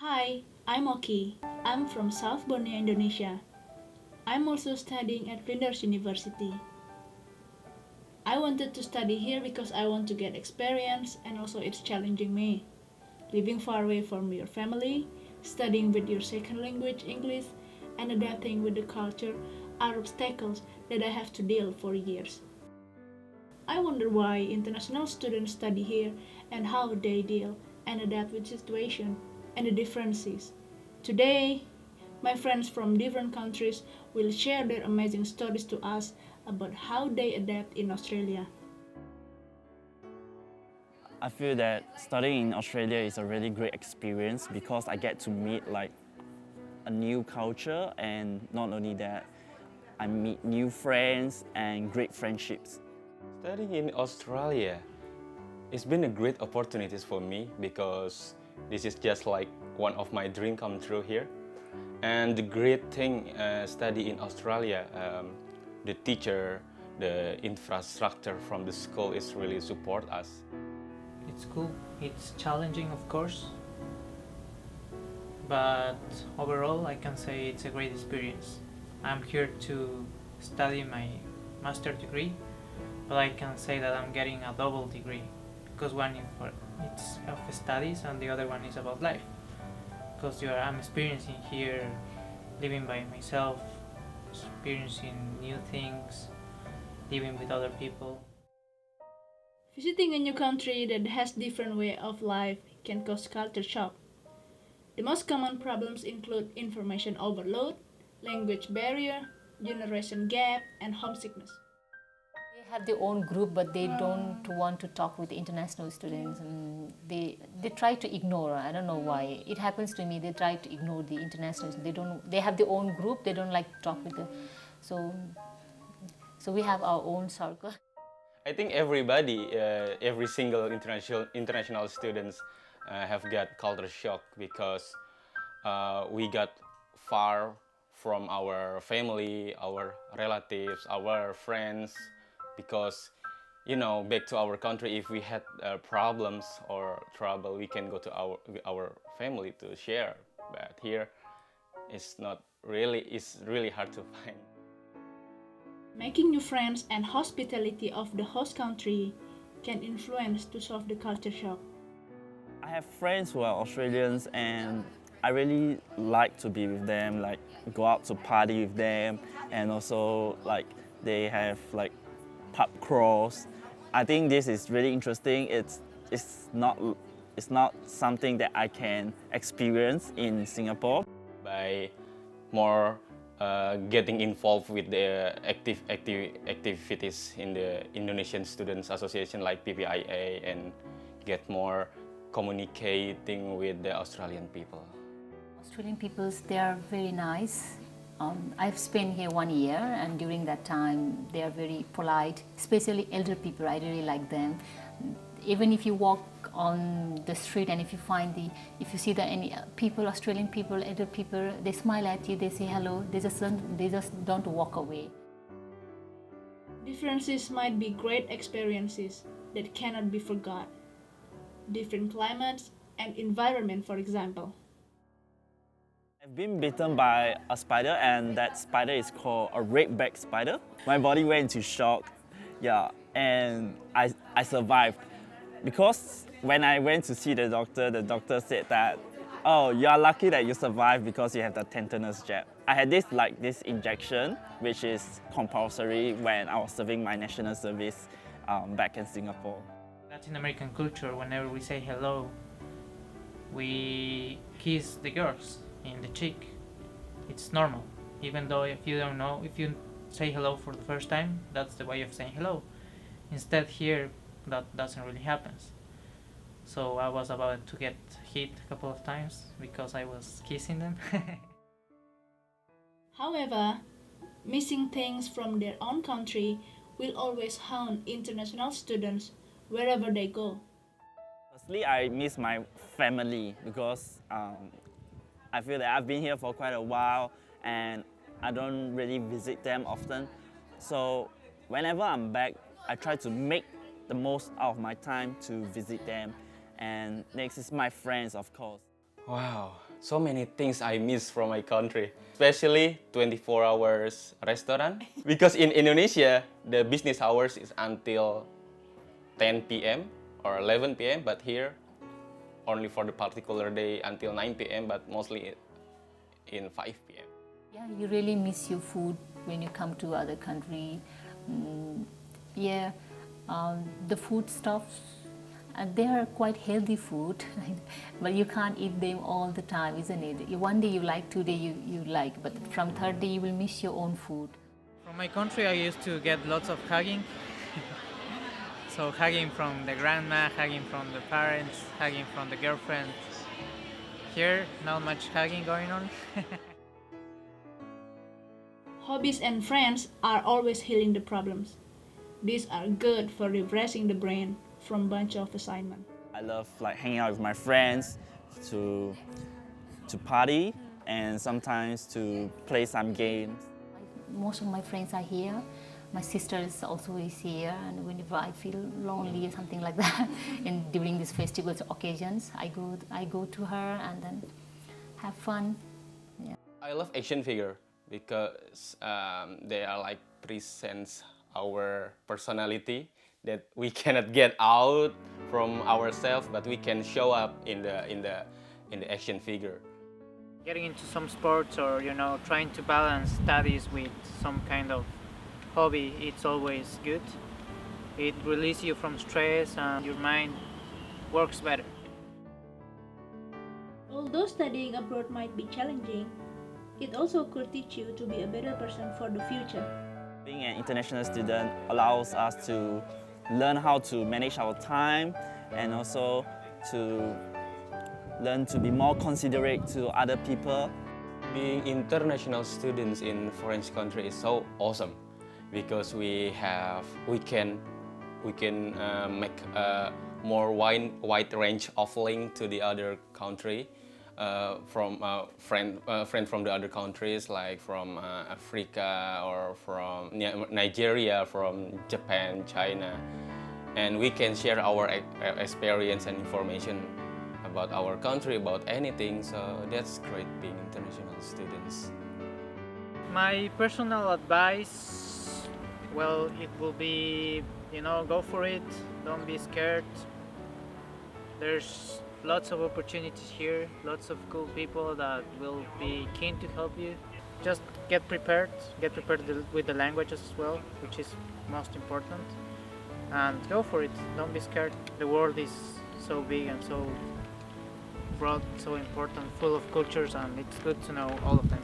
Hi, I'm Oki. I'm from South Borneo, Indonesia. I'm also studying at Flinders University. I wanted to study here because I want to get experience and also it's challenging me. Living far away from your family, studying with your second language English, and adapting with the culture are obstacles that I have to deal for years. I wonder why international students study here and how they deal and adapt with situation and the differences. Today, my friends from different countries will share their amazing stories to us about how they adapt in Australia. I feel that studying in Australia is a really great experience because I get to meet a new culture, and not only that, I meet new friends and great friendships. Studying in Australia, it's been a great opportunity for me because this is just like one of my dream come true here. And the great thing study in Australia, the teacher, the infrastructure from the school is really support us. It's cool. It's challenging, of course, but overall I can say it's a great experience. I'm here to study my master degree, but I can say that I'm getting a double degree because it's of studies and the other one is about life. Because I'm experiencing here, living by myself, experiencing new things, living with other people. Visiting a new country that has different way of life can cause culture shock. The most common problems include information overload, language barrier, generation gap, and homesickness. They have their own group, but they don't want to talk with the international students, and they try to ignore. I don't know why. It happens to me. They try to ignore the internationals. They don't. They have their own group. They don't like to talk with the. So we have our own circle. I think everybody, every single international students have got culture shock because we got far from our family, our relatives, our friends. Because, back to our country, if we had problems or trouble, we can go to our family to share. But here, it's really hard to find. Making new friends and hospitality of the host country can influence to solve the culture shock. I have friends who are Australians, and I really like to be with them, like go out to party with them, and also they have pub crawls. I think this is really interesting. It's not something that I can experience in Singapore. By more getting involved with the activities in the Indonesian Students Association like PPIA, and get more communicating with the Australian people. Australian peoples, they are very nice. I've spent here 1 year, and during that time they are very polite, especially elder people. I really like them. Even if you walk on the street and if you see any people, Australian people, elder people, they smile at you, they say hello, they just don't walk away. Differences might be great experiences that cannot be forgot. Different climates and environment, for example. I've been bitten by a spider, and that spider is called a redback spider. My body went into shock, yeah, and I survived. Because when I went to see the doctor said that, oh, you are lucky that you survived because you have the tetanus jab. I had this injection, which is compulsory when I was serving my national service back in Singapore. Latin American culture, whenever we say hello, we kiss the girls in the cheek. It's normal, even though if you don't know, if you say hello for the first time, that's the way of saying hello. Instead here, that doesn't really happen. So I was about to get hit a couple of times because I was kissing them. However, missing things from their own country will always haunt international students wherever they go. Firstly, I miss my family because I feel that I've been here for quite a while and I don't really visit them often. So whenever I'm back, I try to make the most out of my time to visit them. And next is my friends, of course. Wow, So many things I miss from my country, especially 24 hours restaurant. Because in Indonesia, the business hours is until 10 p.m. or 11 p.m. But here, only for the particular day until 9 p.m. But mostly in 5 p.m. Yeah, you really miss your food when you come to other country. Yeah, the food stuffs, they are quite healthy food, but you can't eat them all the time, isn't it? One day you like, 2 day you like, but from third day you will miss your own food. From my country, I used to get lots of hugging. So hugging from the grandma, hugging from the parents, hugging from the girlfriend. Here, not much hugging going on. Hobbies and friends are always healing the problems. These are good for refreshing the brain from bunch of assignment. I love like hanging out with my friends, to party, and sometimes to play some games. Most of my friends are here. My sister is also here, and whenever I feel lonely or something like that, and during these festivals occasions, I go to her and then have fun. Yeah. I love action figure because they are like presents our personality that we cannot get out from ourselves, but we can show up in the action figure. Getting into some sports, or trying to balance studies with some kind of hobby, it's always good. It releases you from stress and your mind works better. Although studying abroad might be challenging, it also could teach you to be a better person for the future. Being an international student allows us to learn how to manage our time and also to learn to be more considerate to other people. Being international students in foreign country is so awesome because we can make a more wide range of link to the other country from friend from the other countries, like from Africa or from Nigeria, from Japan, China, and we can share our experience and information about our country, about anything. So that's great being international students. My personal advice, well, it will be, go for it, don't be scared. There's lots of opportunities here, lots of cool people that will be keen to help you. Just get prepared with the language as well, which is most important, and go for it, don't be scared. The world is so big and so broad, so important, full of cultures, and it's good to know all of them.